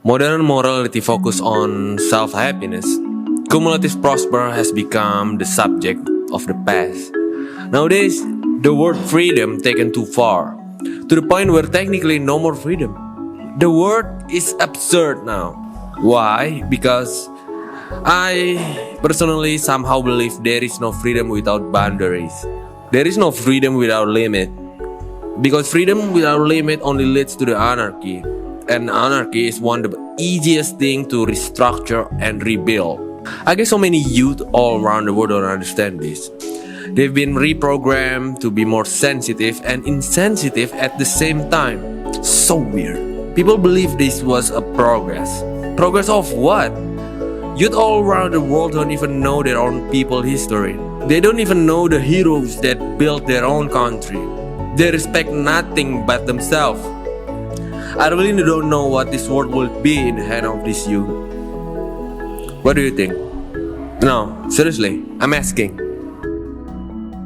Modern morality focus on self-happiness. Cumulative prosper has become the subject of the past. Nowadays, the word freedom taken too far, to the point where technically no more freedom. The word is absurd now. Why? Because I personally somehow believe there is no freedom without boundaries. There is no freedom without limit. Because freedom without limit only leads to the anarchy. And anarchy is one of the easiest thing to restructure and rebuild. I guess so many youth all around the world don't understand this. They've been reprogrammed to be more sensitive and insensitive at the same time. So weird. People believe this was a progress. Progress of what? Youth all around the world don't even know their own people history. They don't even know the heroes that built their own country. They respect nothing but themselves. I really don't know what this world will be in the hand of this youth. What do you think? No, seriously, I'm asking.